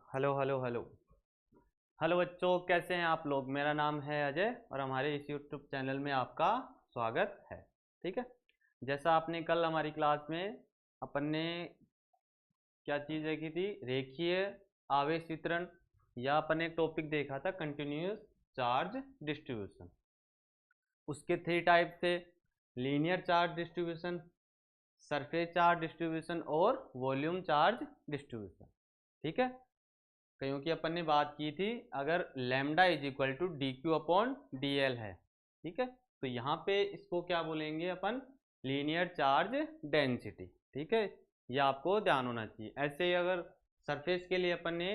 Hello hello hello hello बच्चों, कैसे हैं आप लोग। मेरा नाम है अजय और हमारे इस यूट्यूब चैनल में आपका स्वागत है। ठीक है, जैसा आपने कल हमारी क्लास में अपन ने क्या चीज़ देखी थी, रेखीय आवेश वितरण, या अपन ने एक टॉपिक देखा था कंटिन्यूस चार्ज डिस्ट्रीब्यूशन। उसके 3 टाइप थे, linear charge distribution, surface charge distribution और वॉल्यूम चार्ज डिस्ट्रीब्यूशन। ठीक है, क्योंकि अपन ने बात की थी अगर lambda is equal to D Q upon d l है। ठीक है, तो यहाँ पे इसको क्या बोलेंगे अपन, लीनियर चार्ज डेंसिटी। ठीक है, ये आपको ध्यान होना चाहिए। ऐसे ही अगर सरफेस के लिए अपन ने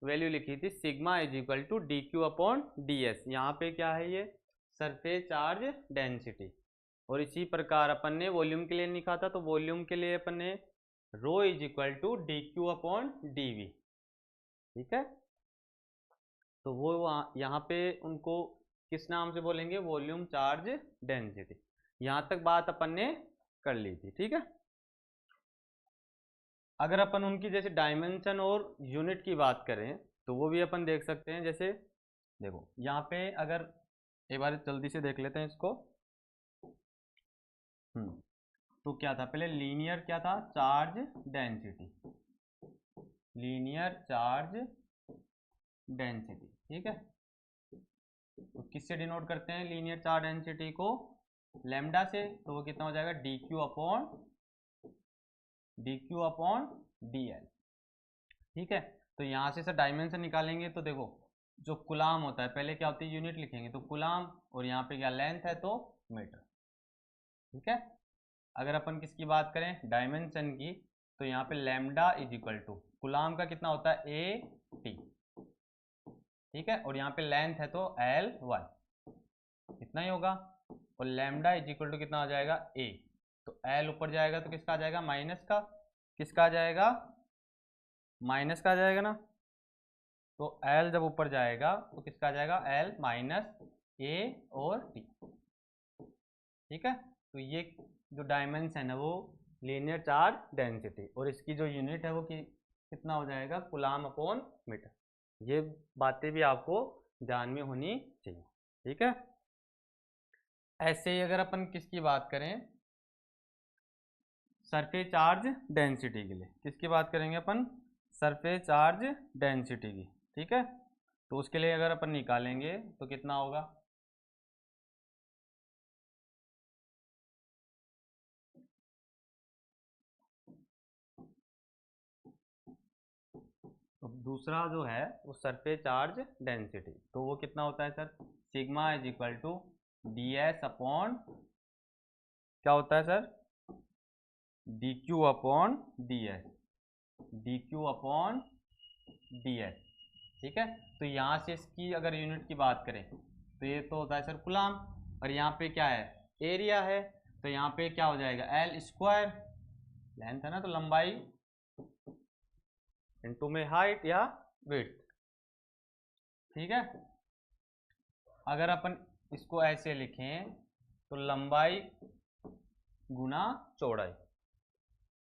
वैल्यू लिखी थी sigma is equal to D Q upon D s, यहाँ पे क्या है ये सरफेस चार्ज डेंसिटी। और इसी प्रकार अपन ने वॉल्यूम के लिए लिखा था, तो वॉल्यूम के लिए अपन ने rho is equal to D Q upon D V. ठीक है, तो वो यहाँ पे उनको किस नाम से बोलेंगे, वॉल्यूम चार्ज डेंसिटी। यहाँ तक बात अपन ने कर ली थी। ठीक है, अगर अपन उनकी जैसे डायमेंशन और यूनिट की बात करें तो वो भी अपन देख सकते हैं। जैसे देखो यहाँ पे अगर एक बार जल्दी से देख लेते हैं इसको। तो क्या था पहले, लीनियर क्या था, charge density, linear charge density. ठीक है, तो किससे डिनोट करते हैं लीनियर चार्ज डेंसिटी को, लैम्डा से। तो वो कितना हो जाएगा, D Q upon d L. ठीक है, तो यहाँ से सर डायमेंशन निकालेंगे तो देखो जो कुलाम होता है, पहले क्या होती है यूनिट लिखेंगे तो कुलाम, और यहाँ पे क्या लेंथ है तो मीटर। ठीक है, अगर अपन किसकी बात करें डायमेंशन की, तो यहाँ पे lambda is equal to coulomb का कितना होता है ए टी। ठीक है, और यहाँ पे लेंथ है तो एल वन, इतना ही होगा। और लैम्डा इज इक्वल टू कितना आ जाएगा ए, तो एल ऊपर जाएगा तो किसका आ जाएगा माइनस का, किसका आ जाएगा माइनस का आ जाएगा ना। तो एल जब ऊपर जाएगा तो किसका आ जाएगा एल माइनस ए और टी। ठीक है, तो ये जो डायमेंशन है वो लीनियर चार्ज डेंसिटी, और इसकी जो यूनिट है वो कितना हो जाएगा कुलाम अपॉन मीटर। ये बातें भी आपको ध्यान में होनी चाहिए। ठीक है, ऐसे ही अगर अपन किसकी बात करें सरफेस चार्ज डेंसिटी के लिए, किसकी बात करेंगे अपन, सरफेस चार्ज डेंसिटी की। ठीक है, तो उसके लिए अगर अपन निकालेंगे तो कितना होगा, तो दूसरा जो है वो सरफेस चार्ज डेंसिटी, तो वो कितना होता है sir, sigma is equal to D S upon क्या होता है sir, D Q upon D S, D Q upon D S. ठीक है, तो यहाँ से इसकी अगर यूनिट की बात करें तो ये तो होता है सर कुलाम, और यहाँ पे क्या है एरिया है, तो यहाँ पे क्या हो जाएगा एल स्क्वायर, लेंथ है ना तो लंबाई इनटू में हाइट या विड्थ। ठीक है, अगर अपन इसको ऐसे लिखें तो लंबाई गुना चौड़ाई,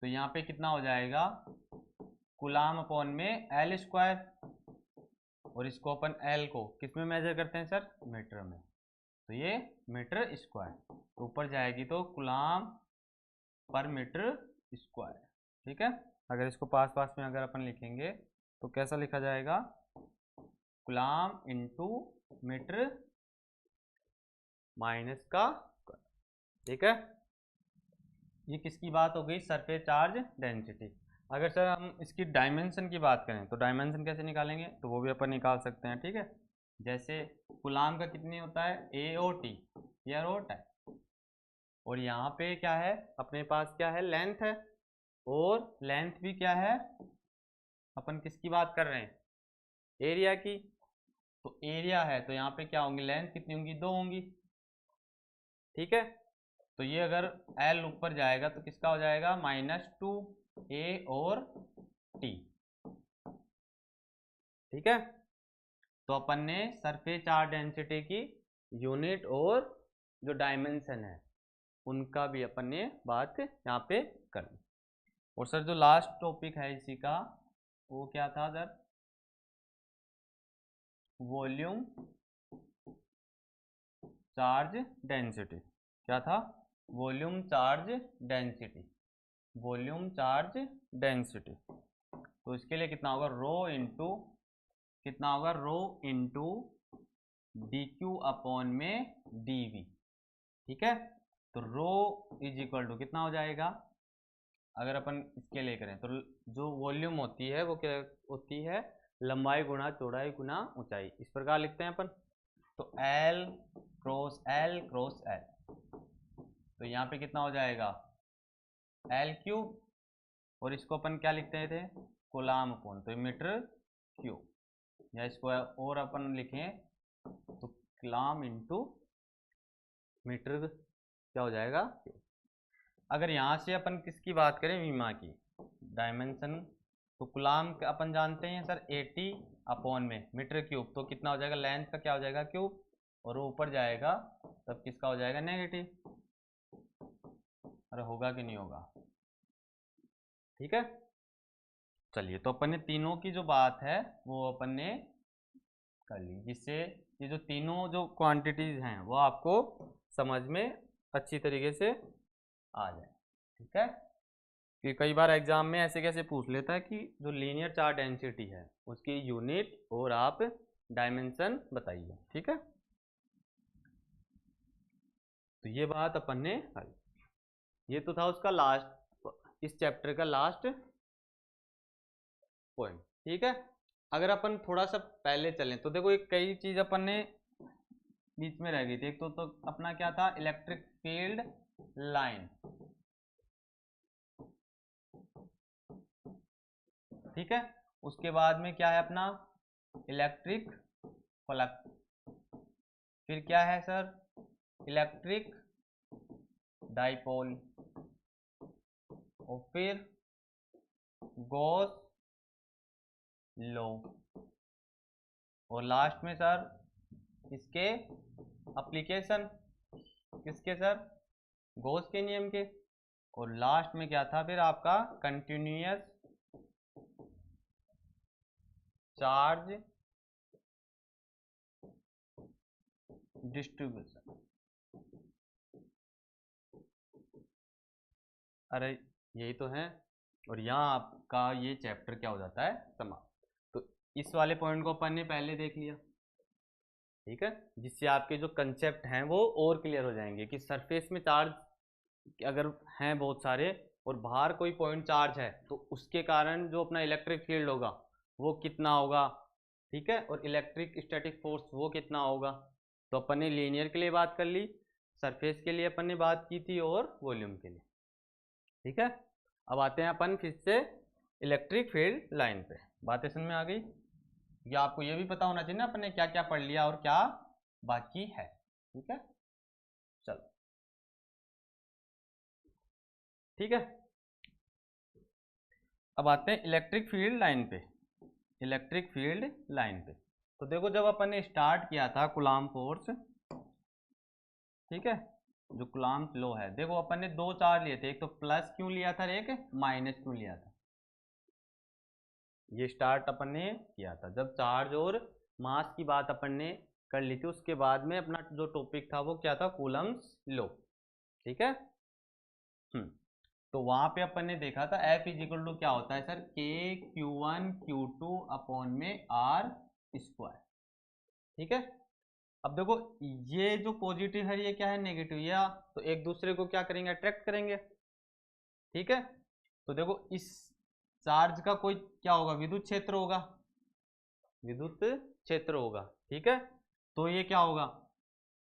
तो यहाँ पे कितना हो जाएगा कुलाम अपॉन में एल स्क्वायर, और इसको अपन एल को किस में मेजर करते हैं सर, मीटर में, तो ये मीटर स्क्वायर, तो ऊपर जाएगी तो कुलाम पर मीटर स्क्वायर। ठीक है, अगर इसको पास पास में अगर अपन लिखेंगे तो कैसा लिखा जाएगा, कुलाम इंटू मीटर माइनस का। ठीक है, ये किसकी बात हो गई, सरफेस चार्ज डेंसिटी। अगर सर हम इसकी डायमेंशन की बात करें तो डायमेंशन कैसे निकालेंगे, तो वो भी अपन निकाल सकते हैं। ठीक है, जैसे कुलाम का कितनी होता है ए ओ टी, ये रोट है, और यहाँ पे क्या है अपने पास क्या है लेंथ है, और लेंथ भी क्या है अपन किसकी बात कर रहे हैं एरिया की, तो एरिया है तो यहाँ पे क्या होंगी लेंथ कितनी होंगी, 2 होंगी। ठीक है, तो ये अगर एल ऊपर जाएगा तो किसका हो जाएगा -2 ए और टी। ठीक है, तो अपन ने सरफेस चार्ज डेंसिटी की यूनिट और जो डायमेंशन है उनका भी अपन ने बात यहाँ पे करनी। और सर जो लास्ट टॉपिक है इसी का वो क्या था सर, वॉल्यूम चार्ज डेंसिटी। क्या था? Volume charge density, volume charge density. तो इसके लिए कितना होगा? रो इंटू कितना होगा? Rho into D Q upon में डी वी। ठीक है, तो रो इज इक्वल टू कितना हो जाएगा? अगर अपन इसके लिए करें तो जो वॉल्यूम होती है वो क्या होती है? लंबाई गुणा चौड़ाई गुणा ऊंचाई। इस प्रकार लिखते हैं अपन। तो L cross L cross L, तो यहाँ पे कितना हो जाएगा? एल क्यूब, और इसको अपन क्या लिखते थे? कूलाम अपॉन, तो मीटर क्यूब, या इसको और अपन लिखें तो कूलाम इंटू मीटर क्या हो जाएगा? अगर यहाँ से अपन किसकी बात करें? विमा की डायमेंशन, तो कूलाम अपन जानते हैं सर 80 अपॉन में मीटर क्यूब, तो कितना हो जाएगा? लेंथ का क्या हो जाएगा? क्यूब, और वो ऊपर जाएगा तब किसका हो जाएगा? नेगेटिव। अरे होगा कि नहीं होगा? ठीक है, चलिए तो अपन ने तीनों की जो बात है वो अपन ने कर ली, जिससे ये जो तीनों जो क्वांटिटीज हैं वो आपको समझ में अच्छी तरीके से आ जाए। ठीक है, कि कई बार एग्जाम में ऐसे कैसे पूछ लेता है कि जो लीनियर चार्ज डेंसिटी है उसकी यूनिट और आप डायमेंशन बताइए। ठीक है, तो ये बात अपन ने हल, ये तो था उसका लास्ट, इस चैप्टर का लास्ट पॉइंट। ठीक है, अगर अपन थोड़ा सा पहले चलें तो देखो एक कई चीज अपन ने बीच में रह गई थी। एक तो अपना क्या था? Electric field line. ठीक है, उसके बाद में क्या है अपना? Electric flux. फिर क्या है सर? इलेक्ट्रिक डाइपोल, और फिर गॉस लॉ, और लास्ट में सर इसके एप्लीकेशन किसके सर? गॉस के नियम के। और लास्ट में क्या था फिर आपका? Continuous charge distribution. अरे यही तो है, और यहाँ आपका ये चैप्टर क्या हो जाता है? समाप्त। तो इस वाले पॉइंट को अपन ने पहले देख लिया। ठीक है, जिससे आपके जो कंसेप्ट हैं वो और क्लियर हो जाएंगे कि सरफेस में चार्ज अगर हैं बहुत सारे और बाहर कोई पॉइंट चार्ज है तो उसके कारण जो अपना इलेक्ट्रिक फील्ड होगा वो कितना होगा। ठीक है, और इलेक्ट्रिक स्टैटिक फोर्स वो कितना होगा। तो अपन ने लीनियर के लिए बात कर ली, सरफेस के लिए अपन ने बात की थी, और वॉल्यूम के लिए। ठीक है, अब आते हैं अपन फिर से इलेक्ट्रिक फील्ड लाइन पे। बातें समझ में आ गई? या आपको ये भी पता होना चाहिए ना अपन ने क्या क्या पढ़ लिया और क्या बाकी है। ठीक है, चलो ठीक है, अब आते हैं इलेक्ट्रिक फील्ड लाइन पे। इलेक्ट्रिक फील्ड लाइन पे तो देखो जब अपन ने स्टार्ट किया था कूलाम फोर्स, ठीक है, जो कूलाम लॉ है, देखो अपन ने दो चार्ज लिए थे, एक तो प्लस क्यों लिया था, एक माइनस क्यों लिया था। ये स्टार्ट अपन ने किया था जब चार्ज और मास की बात अपन ने कर ली थी। उसके बाद में अपना जो टॉपिक था वो क्या था? Coulomb's law. ठीक है, तो वहां पे अपन ने देखा था F इज इक्वल टू क्या होता है sir? K Q1 Q2 upon में R स्क्वायर। ठीक है, अब देखो ये जो पॉजिटिव है ये क्या है? नेगेटिव, या तो एक दूसरे को क्या करेंगे? अट्रैक्ट करेंगे। ठीक है, तो देखो इस चार्ज का कोई क्या होगा? विद्युत क्षेत्र होगा, विद्युत क्षेत्र होगा। ठीक है, तो ये क्या होगा?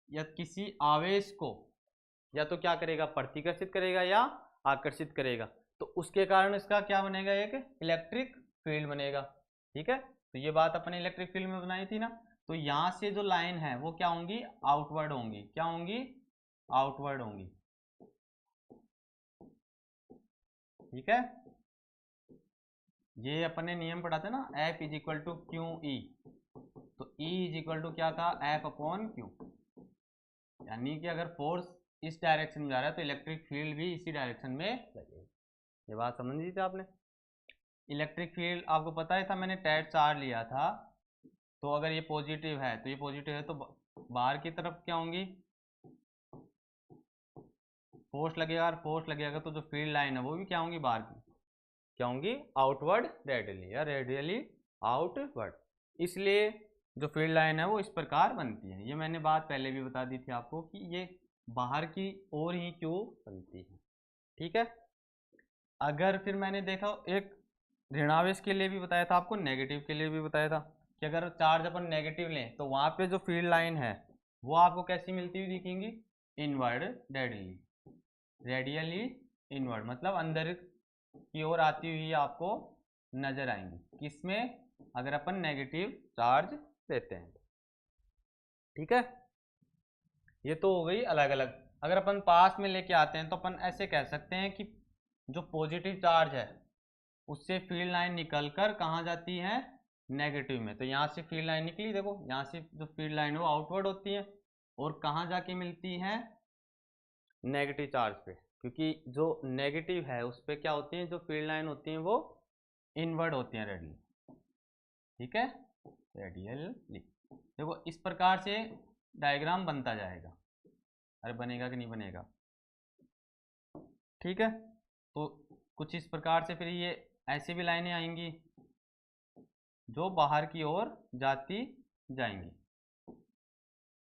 या किसी आवेश को या तो क्या करेगा? प्रतिकर्षित करेगा या आकर्षित करेगा, तो उसके कारण इसका क्या बनेगा? एक इलेक्ट्रिक फील्ड बनेगा। ठीक है, तो ये बात अपने इलेक्ट्रिक फील्ड में बनाई थी ना। तो यहां से जो लाइन है वो क्या होंगी? आउटवर्ड होंगी। क्या होंगी? आउटवर्ड होंगी। ठीक है, ये अपने नियम पढ़ा था ना, F is equal to Q E. तो E इज इक्वल टू क्या था? F upon Q. यानी कि अगर फोर्स इस डायरेक्शन में जा रहा है तो इलेक्ट्रिक फील्ड भी इसी डायरेक्शन में लगेगी। ये बात समझ ली थी आपने? इलेक्ट्रिक फील्ड आपको पता ही था, मैंने टैट चार्ज लिया था तो अगर ये पॉजिटिव है तो ये पॉजिटिव है, तो बाहर की तरफ क्या होंगी, फोर्स लगेगा, और फोर्स लगेगा तो जो फील्ड लाइन है वो भी क्या होंगी, बाहर की क्या होंगी, आउटवर्ड रेडियली या रेडियली आउटवर्ड। इसलिए जो फील्ड लाइन है वो इस प्रकार बनती है। ये मैंने बात पहले भी बता दी थी आपको कि ये बाहर की ओर ही क्यों बनती है। ठीक है, अगर फिर मैंने देखा एक ऋणावेश के लिए भी बताया था आपको, नेगेटिव के लिए भी बताया था कि अगर चार्ज अपन नेगेटिव लें तो वहां पे जो फील्ड लाइन है वो आपको कैसी मिलती हुई दिखेंगी, इनवर्ड रेडियली, रेडियली इनवर्ड, मतलब अंदर की ओर आती हुई आपको नजर आएंगी, किसमें, अगर अपन नेगेटिव चार्ज देते हैं। ठीक है, ये तो हो गई अलग अलग। अगर अपन पास में लेके आते हैं तो अपन ऐसे कह सकते हैं कि जो पॉजिटिव चार्ज है उससे फील्ड लाइन निकलकर कहाँ जाती है, नेगेटिव में। तो यहाँ से फील्ड लाइन निकली, देखो यहाँ से जो फील्ड लाइन है वो आउटवर्ड होती है और कहाँ जाके मिलती है, नेगेटिव चार्ज पे, क्योंकि जो नेगेटिव है उस पर क्या होती है, जो फील्ड लाइन होती है वो इनवर्ड होती है रेडियली। ठीक है, रेडियली। देखो इस प्रकार से डायग्राम बनता जाएगा। अरे बनेगा कि नहीं बनेगा, ठीक है। तो कुछ इस प्रकार से फिर ये ऐसी भी लाइनें आएंगी जो बाहर की ओर जाती जाएंगी।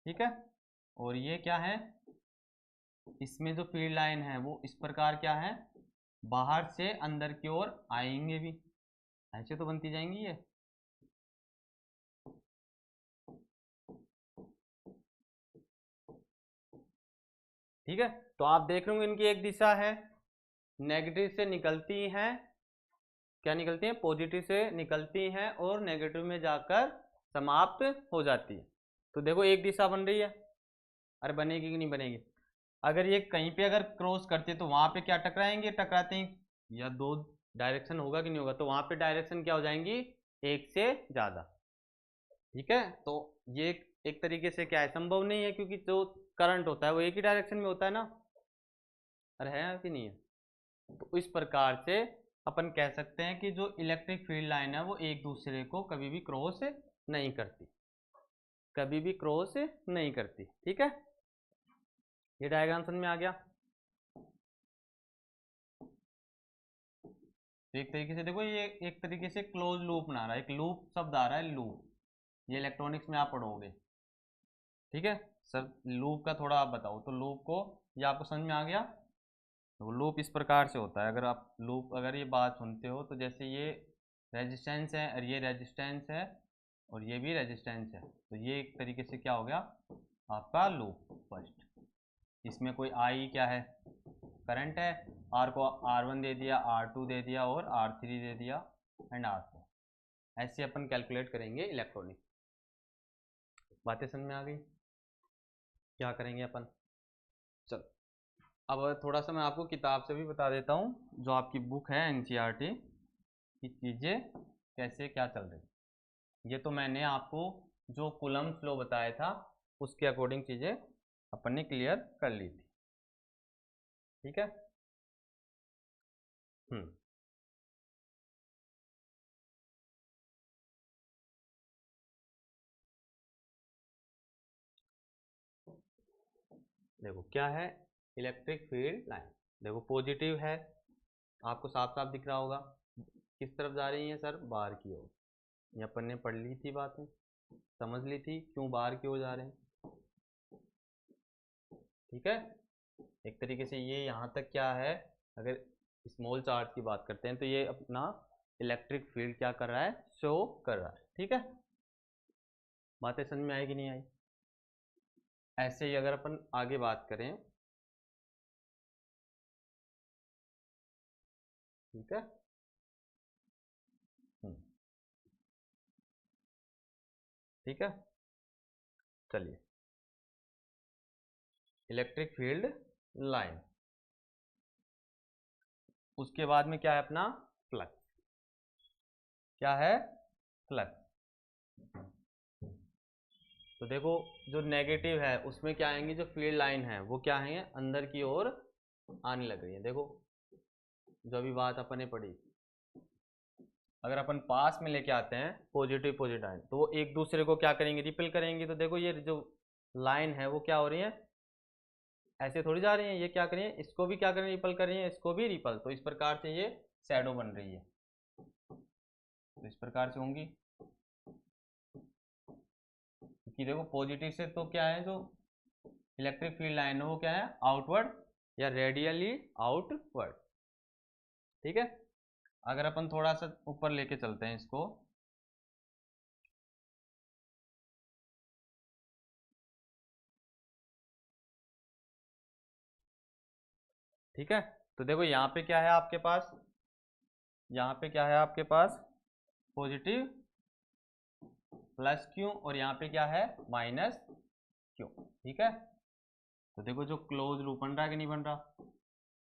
ठीक है, और ये क्या है, इसमें जो फील्ड लाइन है वो इस प्रकार क्या है, बाहर से अंदर की ओर आएंगे भी, ऐसे तो बनती जाएंगी ये। ठीक है, तो आप देख रहे होंगे इनकी एक दिशा है, नेगेटिव से निकलती हैं, क्या निकलती हैं, पॉजिटिव से निकलती हैं और नेगेटिव में जाकर समाप्त हो जाती है। तो देखो एक दिशा बन रही है, अरे बनेगी कि नहीं बनेगी। अगर ये कहीं पे अगर क्रॉस करते तो वहां पे क्या टकराएंगे, टकराते हैं या दो डायरेक्शन होगा कि नहीं होगा, तो वहां पे डायरेक्शन क्या हो जाएंगी, एक से ज्यादा। ठीक है, तो ये एक तरीके से क्या है, संभव नहीं है, क्योंकि जो करंट होता है वो एक ही डायरेक्शन में होता है ना, अरे है कि नहीं है। तो इस प्रकार से अपन कह सकते हैं कि जो इलेक्ट्रिक फील्ड लाइन है वो एक दूसरे को कभी भी क्रॉस नहीं करती, कभी भी क्रॉस नहीं करती। ठीक है, ये डायग्राम समझ में आ गया। तो एक तरीके से देखो ये एक तरीके से क्लोज लूप बना रहा है, एक लूप शब्द आ रहा है, लूप, ये इलेक्ट्रॉनिक्स में आप पढ़ोगे। ठीक है सर, लूप का थोड़ा आप बताओ, तो लूप को ये आपको समझ में आ गया। तो लूप इस प्रकार से होता है, अगर आप लूप अगर ये बात सुनते हो तो जैसे ये रेजिस्टेंस है और ये रेजिस्टेंस है और ये भी रेजिस्टेंस है, तो ये एक तरीके से क्या हो गया आपका लूप फर्स्ट। इसमें कोई आई क्या है, करंट है, आर को R1 दे दिया, R2 दे दिया और R3 दे दिया एंड R4। ऐसे अपन कैलकुलेट करेंगे इलेक्ट्रॉनिक। बातें समझ में आ गई, क्या करेंगे अपन। चलो अब थोड़ा सा मैं आपको किताब से भी बता देता हूँ, जो आपकी बुक है NCERT की, चीज़ें कैसे क्या चल रही। ये तो मैंने आपको जो कूलम्ब फ्लो बताया था उसके अकॉर्डिंग चीज़ें अपन ने क्लियर कर ली थी। ठीक है, देखो क्या है इलेक्ट्रिक फील्ड लाइन, देखो पॉजिटिव है, आपको साफ साफ दिख रहा होगा, किस तरफ जा रही है सर, बाहर की ओर। ये अपन ने पढ़ ली थी, बातें समझ ली थी क्यों बाहर की ओर जा रहे हैं। ठीक है, एक तरीके से ये यहाँ तक क्या है, अगर स्मॉल चार्ज की बात करते हैं तो ये अपना इलेक्ट्रिक फील्ड क्या कर रहा है, शो कर रहा है। ठीक है, बातें समझ में आई कि नहीं आई। ऐसे ही अगर अपन आगे बात करें, ठीक है, ठीक है, चलिए इलेक्ट्रिक फील्ड लाइन, उसके बाद में क्या है अपना फ्लक्स, क्या है फ्लक्स। तो देखो जो नेगेटिव है उसमें क्या आएंगे, जो फील्ड लाइन है वो क्या है, अंदर की ओर आने लग रही है। देखो जो अभी बात अपन ने पढ़ी, अगर अपन पास में लेके आते हैं पॉजिटिव पॉजिटिव लाइन, तो वो एक दूसरे को क्या करेंगे, रिपेल करेंगे। तो देखो ये जो लाइन है वो क्या हो रही है, ऐसे थोड़ी जा रही है, ये क्या करें, इसको भी क्या करें, रिपल कर रही है, इसको भी रिपल। तो इस प्रकार से ये शैडो बन रही है, तो इस प्रकार से होंगी। कि देखो पॉजिटिव से तो क्या है, जो इलेक्ट्रिक फील्ड लाइन है वो क्या है, आउटवर्ड या रेडियली आउटवर्ड। ठीक है, अगर अपन थोड़ा सा ऊपर लेके चलते हैं इसको, ठीक है, तो देखो यहाँ पे क्या है आपके पास, यहाँ पे क्या है आपके पास, पॉजिटिव प्लस क्यू, और यहाँ पे क्या है, माइनस क्यू। ठीक है, तो देखो जो क्लोज लूप बन रहा है कि नहीं बन रहा,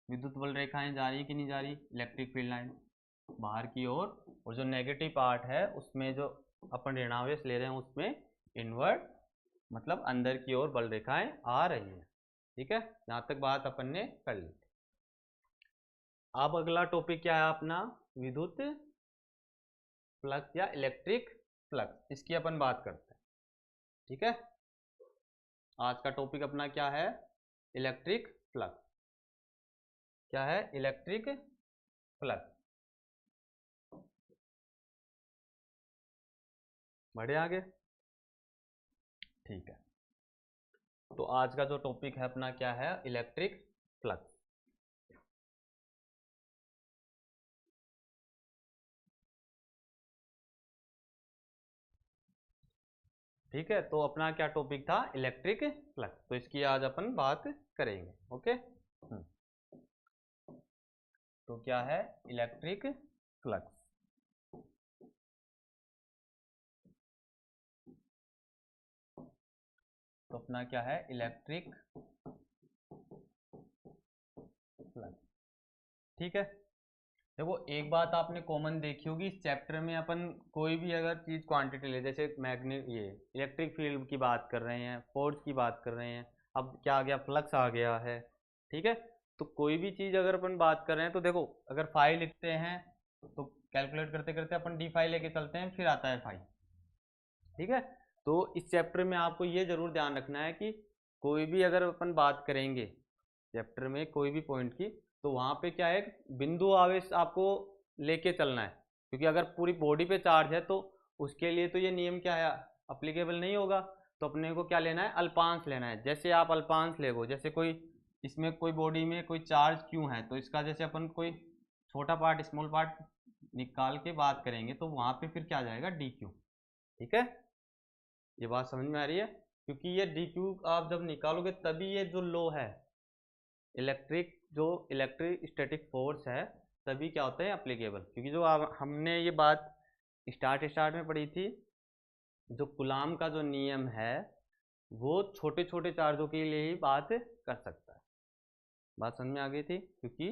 विद्युत बल रेखाएं जा रही है कि नहीं जा रही, इलेक्ट्रिक फील्ड लाइन बाहर की ओर, और जो नेगेटिव पार्ट है उसमें जो अपन ऋणावेश ले रहे हैं उसमें इनवर्ट मतलब अंदर की ओर बल रेखाएं आ रही है। ठीक है, यहाँ तक बात अपन ने कर ली। अब अगला टॉपिक क्या है अपना, विद्युत फ्लक्स या इलेक्ट्रिक फ्लक्स, इसकी अपन बात करते हैं। ठीक है, आज का टॉपिक अपना क्या है, इलेक्ट्रिक फ्लक्स। क्या है, इलेक्ट्रिक फ्लक्स। बढ़े आगे, ठीक है। तो आज का जो टॉपिक है अपना क्या है, इलेक्ट्रिक फ्लक्स। ठीक है, तो अपना क्या टॉपिक था, इलेक्ट्रिक फ्लक्स, तो इसकी आज अपन बात करेंगे। ओके, तो क्या है इलेक्ट्रिक फ्लक्स। तो अपना क्या है, इलेक्ट्रिक फ्लक्स। ठीक है, देखो एक बात आपने कॉमन देखी होगी इस चैप्टर में, अपन कोई भी अगर चीज क्वांटिटी ले, जैसे मैग्नेट, ये इलेक्ट्रिक फील्ड की बात कर रहे हैं, फोर्स की बात कर रहे हैं, अब क्या आ गया, फ्लक्स आ गया है। ठीक है, तो कोई भी चीज अगर अपन बात कर रहे हैं, तो देखो अगर फाई लिखते हैं तो कैलकुलेट करते करते अपन डी फाई लेके चलते हैं, फिर आता है फाई। ठीक है, तो इस चैप्टर में आपको ये जरूर ध्यान रखना है कि कोई भी अगर अपन बात करेंगे चैप्टर में कोई भी पॉइंट की, तो वहाँ पे क्या है, बिंदु आवेश आपको लेके चलना है, क्योंकि अगर पूरी बॉडी पे चार्ज है तो उसके लिए तो ये नियम क्या है, अप्लीकेबल नहीं होगा। तो अपने को क्या लेना है, अल्पांश लेना है। जैसे आप अल्पांश लेगो, जैसे कोई इसमें कोई बॉडी में कोई चार्ज क्यों है, तो इसका जैसे अपन कोई छोटा पार्ट स्मॉल पार्ट निकाल के बात करेंगे, तो वहाँ पे फिर क्या आ जाएगा, डी क्यू। ठीक है, ये बात समझ में आ रही है, क्योंकि ये डी क्यू आप जब निकालोगे तभी ये जो लो है, जो इलेक्ट्रिक स्टैटिक फोर्स है, तभी क्या होता है अप्लीकेबल। क्योंकि जो हमने ये बात स्टार्ट में पढ़ी थी, जो कूलाम का जो नियम है वो छोटे छोटे चार्जों के लिए ही बात कर सकता है। बात समझ में आ गई थी, क्योंकि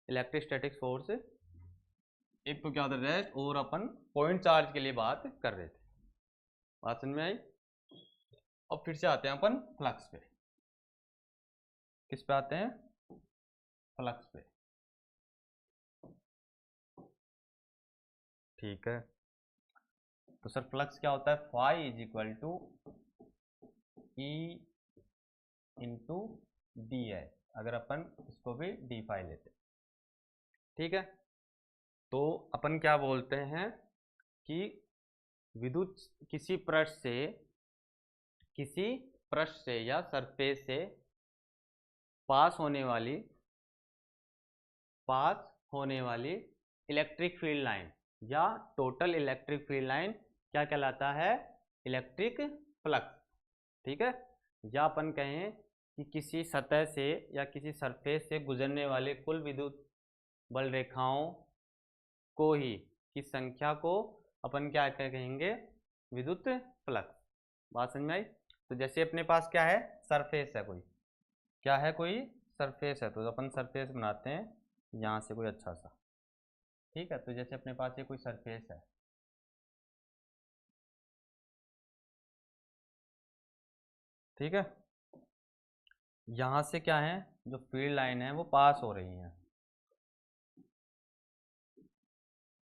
इलेक्ट्रिक स्टैटिक फोर्स एक तो क्या कर रहा है, और अपन पॉइंट चार्ज के लिए बात कर रहे थे। बात समझ में आई। अब फिर से आते हैं अपन फ्लक्स पे। किस पे आते हैं, फ्लक्स पे। ठीक है, तो सर फ्लक्स क्या होता है, phi is equal to E into D है, अगर अपन इसको भी डी फाई लेते। ठीक है, तो अपन क्या बोलते हैं कि विद्युत किसी पृष्ठ से या सरफेस से पास होने वाली इलेक्ट्रिक फील्ड लाइन या टोटल इलेक्ट्रिक फील्ड लाइन क्या कहलाता है, इलेक्ट्रिक फ्लक्स। ठीक है, या अपन कहें कि किसी सतह से या किसी सरफेस से गुजरने वाले कुल विद्युत बल रेखाओं को ही की संख्या को अपन क्या कहेंगे, विद्युत फ्लक्स। बात समझ में आई। तो जैसे अपने पास क्या है, सरफेस है, कोई सरफेस है, तो अपन सरफेस बनाते हैं यहाँ से कोई अच्छा सा। ठीक है, तो जैसे अपने पास ये कोई सरफेस है, ठीक है, यहाँ से क्या है, जो फील्ड लाइन है वो पास हो रही है,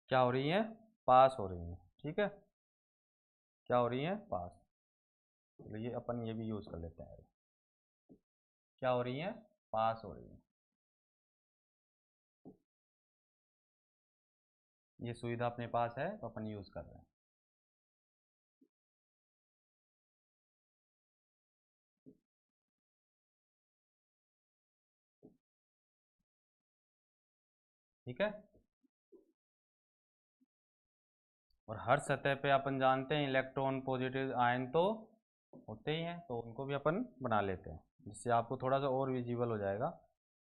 क्या हो रही है, पास हो रही हैं, ठीक है, क्या हो रही हैं, पास। तो ये अपन ये भी यूज़ कर लेते हैं, क्या हो रही हैं, पास हो रही हैं। ये सुविधा अपने पास है तो अपन यूज़ कर रहे हैं। ठीक है, और हर सतह पे अपन जानते हैं इलेक्ट्रॉन पॉजिटिव आयन तो होते ही हैं, तो उनको भी अपन बना लेते हैं, जिससे आपको थोड़ा सा और विजिबल हो जाएगा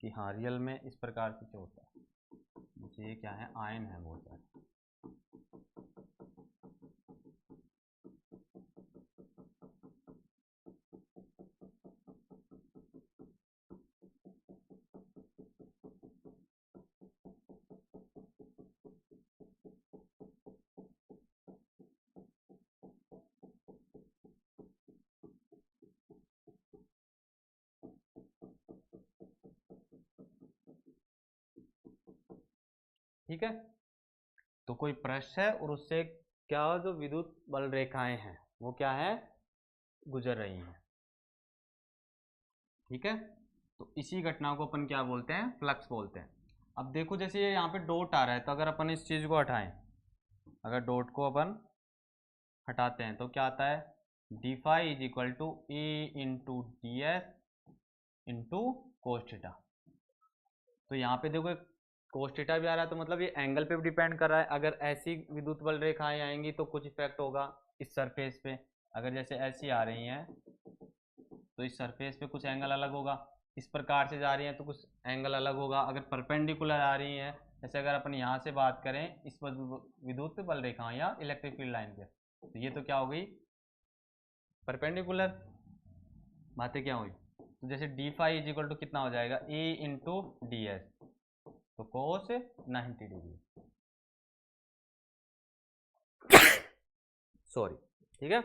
कि हाँ रियल में इस प्रकार से क्या होता है। जैसे ये क्या है, आयन है बहुत सारे। ठीक है, तो कोई पृष्ठ है और उससे क्या जो विद्युत बल रेखाएं हैं वो क्या है, गुजर रही हैं। ठीक है, तो इसी घटना को अपन क्या बोलते हैं, फ्लक्स बोलते हैं। अब देखो जैसे ये यहाँ पे डॉट आ रहा है, तो अगर अपन इस चीज को हटाएं, अगर डॉट को अपन हटाते हैं तो क्या आता है, D phi is equal to A into D S into cos theta. तो यहाँ पे देखो कोस थीटा भी आ रहा है, तो मतलब ये एंगल पे भी डिपेंड कर रहा है। अगर ऐसी विद्युत बल रेखाएं आएंगी तो कुछ इफेक्ट होगा इस सरफेस पे, अगर जैसे ऐसी आ रही हैं तो इस सरफेस पे कुछ एंगल अलग होगा, इस प्रकार से जा रही हैं तो कुछ एंगल अलग होगा। अगर परपेंडिकुलर आ रही हैं, जैसे अगर अपन यहाँ से बात करें इस विद्युत बल रेखा या इलेक्ट्रिक फील्ड लाइन पे, तो ये तो क्या हो गई, परपेंडिकुलर। बातें क्या हुई, तो जैसे D phi is equal to कितना हो जाएगा, ए इंटू डी एस, तो कोस 90 डिग्री, सॉरी। ठीक है,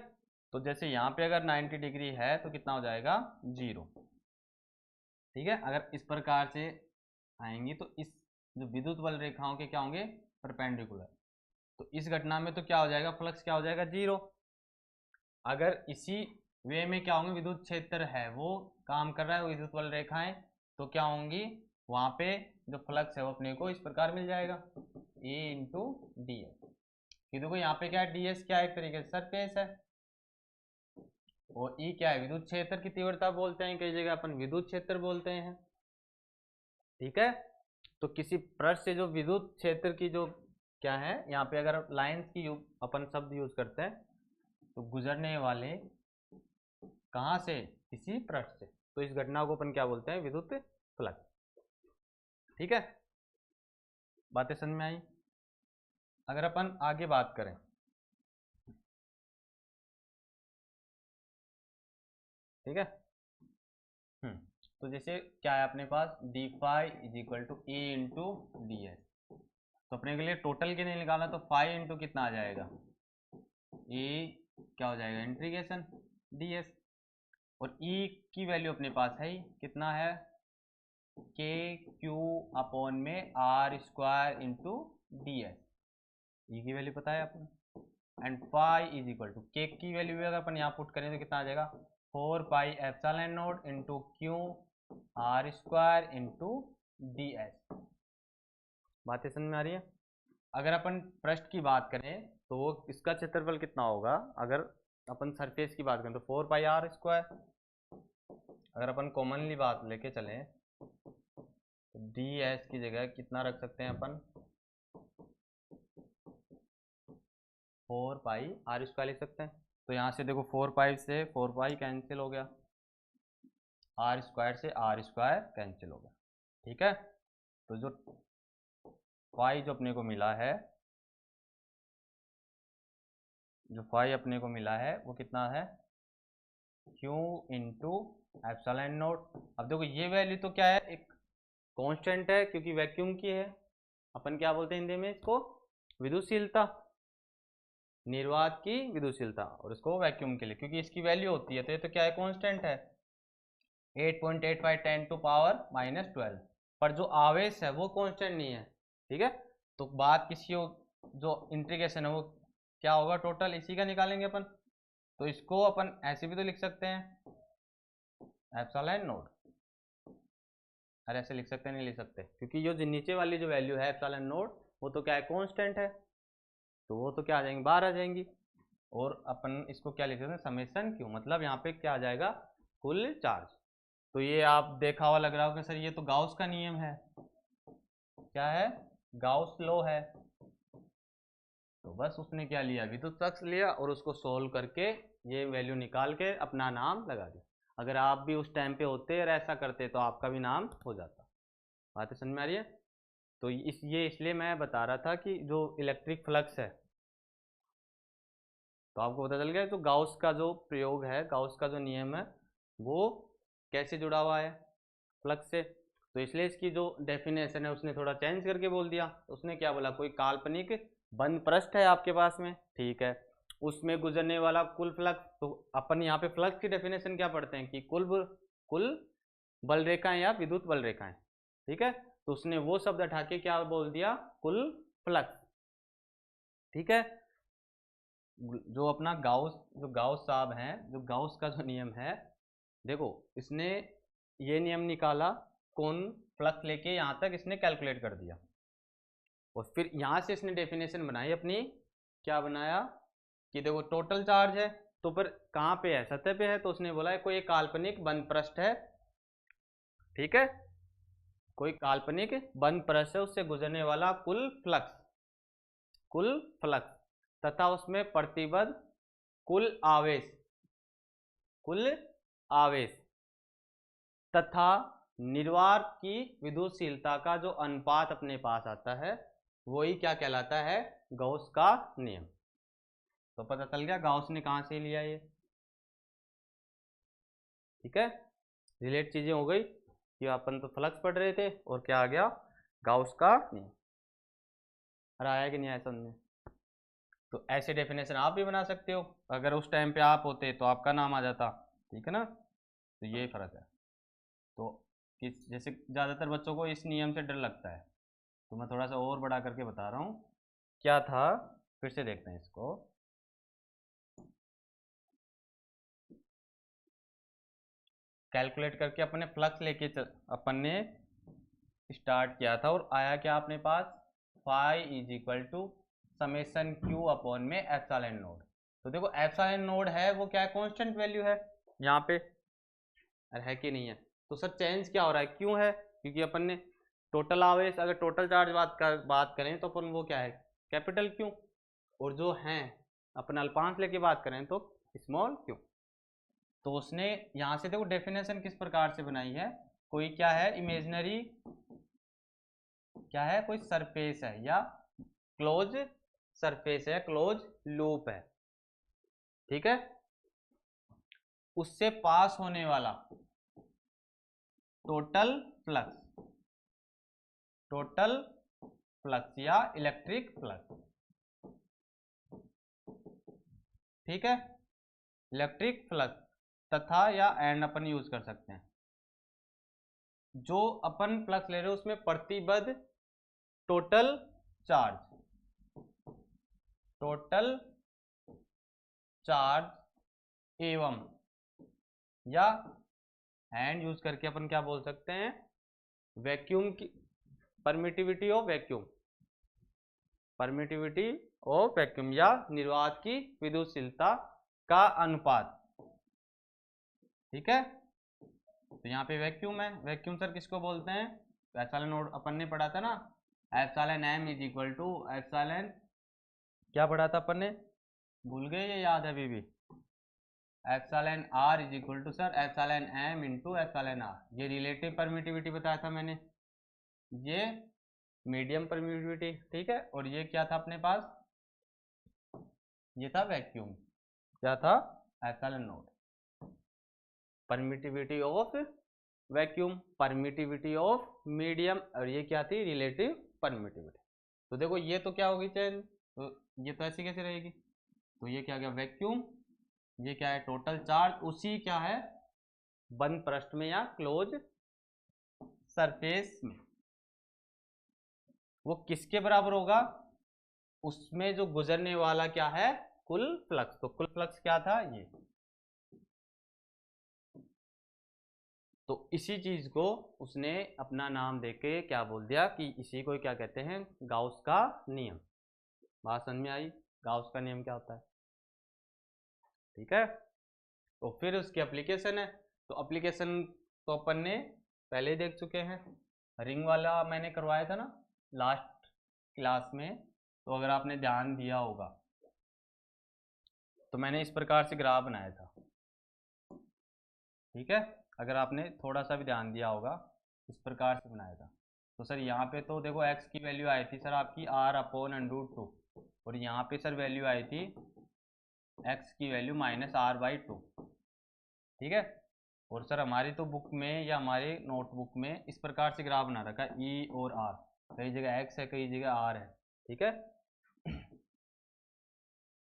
तो जैसे यहाँ पे अगर 90 डिग्री है तो कितना हो जाएगा, 0। ठीक है, अगर इस प्रकार से आएंगी तो इस जो विद्युत बल रेखाओं के क्या होंगे, परपेंडिकुलर, तो इस घटना में तो क्या हो जाएगा, फ्लक्स क्या हो जाएगा, 0। अगर इसी वे में क्या होंगे, विद्युत क्षेत्र है वो काम कर रहा है, विद्युत बल रेखाएं, तो क्या होंगी, वहां पे जो फ्लक्स है वो अपने को इस प्रकार मिल जाएगा, ए इंटू डी एस। देखो यहाँ पे क्या है, डी एस क्या है, एक तरीके से सरफेस है, और ई क्या है, विद्युत क्षेत्र की तीव्रता बोलते हैं, कई जगह अपन विद्युत क्षेत्र बोलते हैं। ठीक है, तो किसी पृष्ठ से जो विद्युत क्षेत्र की जो क्या है, यहाँ पे अगर लाइंस की अपन शब्द यूज करते हैं तो गुजरने वाले कहाँ से, किसी पृष्ठ से, तो इस घटना को अपन क्या बोलते हैं, विद्युत फ्लक्स। ठीक है, बातें समझ में आई। अगर अपन आगे बात करें, ठीक है, तो जैसे क्या है अपने पास, D phi is equal to A into D S, तो अपने के लिए टोटल के लिए निकालना, तो फाई इंटू कितना आ जाएगा, ए क्या हो जाएगा, इंटीग्रेशन डी एस, और ई की वैल्यू अपने पास है ही, कितना है, के क्यू अपॉन में R square into D S, E की वैल्यू पता है आपको, and pi is equal to K की वैल्यू भी अगर अपन यहाँ पुट करें तो कितना आ जाएगा, 4 pi epsilon not into Q R square into D S. बातें समझ में आ रही है। अगर अपन पृष्ठ की बात करें तो वो इसका क्षेत्रफल कितना होगा, अगर अपन सरफेस की बात करें तो 4 पाई आर स्क्वायर, अगर अपन कॉमनली बात लेके चलें तो डी एस की जगह कितना रख सकते हैं अपन, 4 पाई आर स्क्वायर लिख सकते हैं। तो यहाँ से देखो 4 पाई से 4 पाई कैंसिल हो गया, आर स्क्वायर से आर स्क्वायर कैंसिल हो गया। ठीक है, तो जो फाई जो अपने को मिला है, जो फाई अपने को मिला है वो कितना है, क्यू इंटू एप्सिलॉन नोट। अब देखो ये वैल्यू तो क्या है, एक कांस्टेंट है क्योंकि वैक्यूम की है, अपन क्या बोलते हैं हिंदी में इसको, विद्युतशीलता, निर्वात की विद्युतशीलता, और इसको वैक्यूम के लिए क्योंकि इसकी वैल्यू होती है, तो ये तो क्या है, कांस्टेंट है 8.85 10 टू पावर -12, पर जो आवेश है वो कांस्टेंट नहीं है। ठीक है, तो बात किसी जो इंटीग्रेशन है वो क्या होगा, टोटल इसी का निकालेंगे अपन। तो इसको अपन ऐसे भी तो लिख सकते हैं, एप्सिलॉन नोड। अरे ऐसे लिख सकते हैं, नहीं लिख सकते, क्योंकि जो नीचे वाली जो वैल्यू है एप्सिलॉन नोड वो तो क्या है, कांस्टेंट है, तो वो तो क्या आ जाएंगी, बाहर आ जाएंगी। और अपन इसको क्या लिख सकते हैं, समेशन क्यू, मतलब यहाँ पे क्या आ जाएगा, कुल चार्ज। तो ये आप देखा हुआ लग रहा हो कि सर ये तो गाउस का नियम है, क्या है, गाउस लॉ है। तो बस उसने क्या लिया, विद्युत फ्लक्स लिया और उसको सोल्व करके ये वैल्यू निकाल के अपना नाम लगा दिया। अगर आप भी उस टाइम पे होते और ऐसा करते तो आपका भी नाम हो जाता। बात समझ में आ रही है? तो ये इसलिए मैं बता रहा था कि जो इलेक्ट्रिक फ्लक्स है, तो आपको पता चल गया तो गाउस का जो प्रयोग है, गाउस का जो नियम है वो कैसे जुड़ा हुआ है फ्लक्स से। तो इसलिए इसकी जो डेफिनेशन है उसने थोड़ा चेंज करके बोल दिया। उसने क्या बोला, कोई काल्पनिक बंद पृष्ठ है आपके पास में, ठीक है, उसमें गुजरने वाला कुल फ्लक्स। तो अपन यहाँ पे फ्लक्स की डेफिनेशन क्या पढ़ते हैं कि कुल बल रेखाएं या विद्युत बल रेखाएं, ठीक है। तो उसने वो शब्द हटा के क्या बोल दिया, कुल फ्लक्स, ठीक है। जो अपना गाउस साहब हैं, जो गाउस का जो नियम है, देखो इसने ये नियम निकाला, कौन फ्लक्स लेके यहाँ तक इसने कैलकुलेट कर दिया, और फिर यहाँ से इसने डेफिनेशन बनाई अपनी, क्या बनाया कि देखो टोटल चार्ज है, तो फिर कहाँ पे है, सतह पे है, तो उसने बोला है कोई एक काल्पनिक बंद पृष्ठ है, ठीक है, कोई काल्पनिक बंद पृष्ठ है, उससे गुजरने वाला कुल फ्लक्स तथा उसमें प्रतिबद्ध कुल आवेश, कुल आवेश तथा निर्वात की विद्युतशीलता का जो अनुपात अपने पास आता है, वही क्या कहलाता है, गाउस का नियम। तो पता चल गया गाउस ने कहां से लिया ये, ठीक है। रिलेट चीजें हो गई कि अपन तो फ्लक्स पढ़ रहे थे और क्या आ गया, गाउस का नियम। अरे आया कि नहीं आया समझ में? तो ऐसे डेफिनेशन आप भी बना सकते हो, अगर उस टाइम पे आप होते तो आपका नाम आ जाता, ठीक है ना। तो ये फर्क है। तो किस जैसे ज़्यादातर बच्चों को इस नियम से डर लगता है, तो मैं थोड़ा सा और बड़ा करके बता रहा हूँ क्या था, फिर से देखते हैं इसको। कैलकुलेट करके अपने फ्लक्स लेके अपन ने स्टार्ट किया था, और आया क्या अपने पास, phi is equal to summation Q upon में एप्सिलॉन नोड। तो देखो एप्सिलॉन नोड है वो क्या है, कांस्टेंट वैल्यू है यहाँ पे, अरे है कि नहीं है। तो सर चेंज क्या हो रहा है, क्यों है, क्योंकि अपन ने टोटल आवेश, अगर टोटल चार्ज बात करें तो अपन वो क्या है, कैपिटल क्यू, और जो हैं अपन अल्पांश लेके बात करें तो स्मॉल क्यू। तो उसने यहाँ से देखो डेफिनेशन किस प्रकार से बनाई है, कोई क्या है इमेजिनरी, क्या है, कोई सरफेस है या क्लोज सरफेस है, क्लोज लूप है, ठीक है, उससे पास होने वाला टोटल फ्लक्स, टोटल फ्लक्स या इलेक्ट्रिक फ्लक्स, ठीक है, इलेक्ट्रिक फ्लक्स तथा या एंड अपन यूज कर सकते हैं। जो अपन फ्लक्स ले रहे हो उसमें प्रतिबद्ध टोटल चार्ज, टोटल चार्ज एवं, या एंड यूज करके अपन क्या बोल सकते हैं, वैक्यूम की permittivity of vacuum, permittivity of vacuum या निर्वात की विद्युतशीलता का अनुपात, ठीक है। तो यहाँ पे वैक्यूम है, वैक्यूम सर किसको बोलते हैं, एप्सिलॉन नोड अपन ने पढ़ा था ना, epsilon M is equal to epsilon, क्या पढ़ा था अपन ने, भूल गए ये याद है अभी भी, epsilon R is equal to sir epsilon M into epsilon R, ये रिलेटिव परमिटिविटी बताया था मैंने, ये मीडियम परमिटिविटी, ठीक है, और ये क्या था अपने पास, ये था वैक्यूम, क्या था, epsilon node, permittivity of vacuum, permittivity of medium, और ये क्या थी, रिलेटिव परमिटिविटी। तो देखो ये तो क्या होगी चेंज, तो ये तो ऐसी कैसे रहेगी, तो ये क्या गया वैक्यूम, ये क्या है टोटल चार्ज, उसी क्या है बंद पृष्ठ में या क्लोज सरफेस में, वो किसके बराबर होगा, उसमें जो गुजरने वाला क्या है, कुल फ्लक्स। तो कुल फ्लक्स क्या था, ये। तो इसी चीज को उसने अपना नाम देके क्या बोल दिया कि इसी को क्या कहते हैं, गाउस का नियम। बात समझ में आई, गाउस का नियम क्या होता है, ठीक है। तो फिर उसकी एप्लीकेशन है, तो एप्लीकेशन तो अपन ने पहले ही देख चुके हैं। रिंग वाला मैंने करवाया था ना लास्ट क्लास में, तो अगर आपने ध्यान दिया होगा तो मैंने इस प्रकार से ग्राफ बनाया था, ठीक है। अगर आपने थोड़ा सा भी ध्यान दिया होगा, इस प्रकार से बनाया था। तो सर यहाँ पे तो देखो x की वैल्यू आई थी सर आपकी r/√2, और यहाँ पे सर वैल्यू आई थी x की वैल्यू -r/2, ठीक है। और सर हमारी तो बुक में या हमारे नोटबुक में इस प्रकार से ग्राफ बना रखा है, E और R, कई जगह x है कई जगह R है, ठीक है।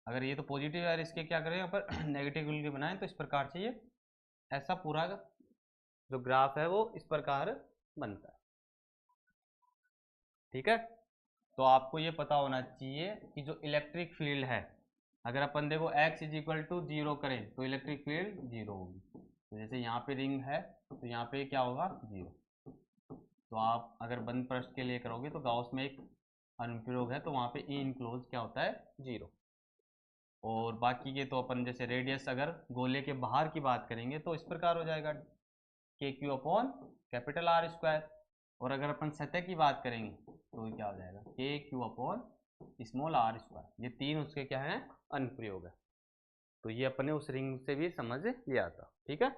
अगर ये तो पॉजिटिव है, इसके क्या करें यहाँ पर नेगेटिव के बनाएं, तो इस प्रकार से ये ऐसा पूरा जो ग्राफ है वो इस प्रकार बनता है, ठीक है। तो आपको ये पता होना चाहिए कि जो इलेक्ट्रिक फील्ड है, अगर अपन देखो x = 0 करें तो इलेक्ट्रिक फील्ड 0 होगी। तो जैसे यहाँ पे रिंग है तो यहाँ पे क्या होगा, 0। तो आप अगर बंद पृष्ठ के लिए करोगे तो गाउस में एक अनुप्रयोग है, तो वहाँ पे ई इनक्लोज क्या होता है, 0। और बाकी के तो अपन जैसे रेडियस अगर गोले के बाहर की बात करेंगे तो इस प्रकार हो जाएगा KQ/R²। और अगर अपन सतह की बात करेंगे तो ये क्या हो जाएगा, KQ/r²। ये तीन उसके क्या है, अनुप्रयोग है। तो ये अपने उस रिंग से भी समझ लिया था, ठीक है।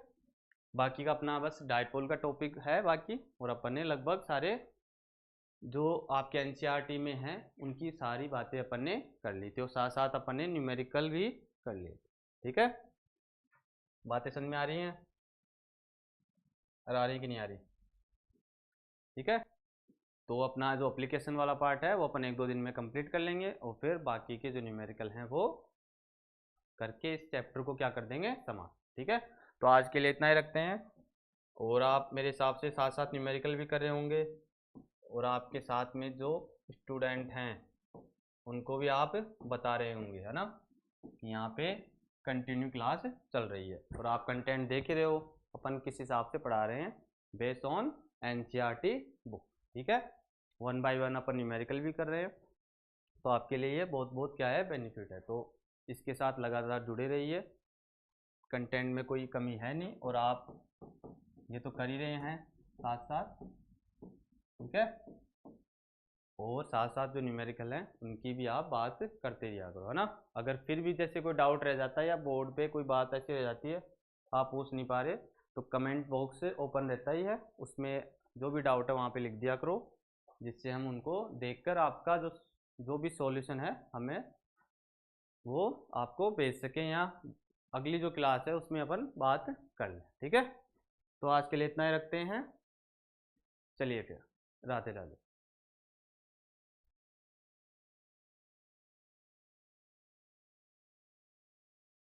बाकी का अपना बस डायपोल का टॉपिक है बाकी, और अपन ने लगभग सारे जो आपके एनसीईआरटी में हैं उनकी सारी बातें अपन ने कर ली थी, और साथ साथ अपन ने न्यूमेरिकल भी कर लिए, ठीक है। बातें समझ में आ रही हैं, आ रही कि नहीं आ रही, ठीक है। तो अपना जो एप्लीकेशन वाला पार्ट है वो अपन 1-2 दिन में कंप्लीट कर लेंगे, और फिर बाकी के जो न्यूमेरिकल हैं वो करके इस चैप्टर को क्या कर देंगे, समाप्त, ठीक है। तो आज के लिए इतना ही रखते हैं, और आप मेरे हिसाब से साथ साथ न्यूमेरिकल भी कर रहे होंगे, और आपके साथ में जो स्टूडेंट हैं उनको भी आप बता रहे होंगे, है ना, कि यहाँ पे कंटिन्यू क्लास चल रही है, और आप कंटेंट देख ही रहे हो अपन किस हिसाब से पढ़ा रहे हैं, बेस्ड ऑन एनसीईआरटी बुक, ठीक है। 1 बाय 1 अपन न्यूमेरिकल भी कर रहे हैं, तो आपके लिए ये बहुत बहुत क्या है, बेनिफिट है। तो इसके साथ लगातार जुड़े रहिए, कंटेंट में कोई कमी है नहीं, और आप ये तो कर ही रहे हैं साथ साथ, ठीक है। और साथ साथ जो न्यूमेरिकल हैं उनकी भी आप बात करते रहिया करो, है ना। अगर फिर भी जैसे कोई डाउट रह जाता है या बोर्ड पे कोई बात ऐसी रह जाती है आप पूछ नहीं पा रहे, तो कमेंट बॉक्स ओपन रहता ही है, उसमें जो भी डाउट है वहाँ पे लिख दिया करो, जिससे हम उनको देखकर आपका जो भी सॉल्यूशन है हमें वो आपको भेज सकें, या अगली जो क्लास है उसमें अपन बात कर लें, ठीक है। तो आज के लिए इतना ही रखते हैं, चलिए फिर, राधे राधे।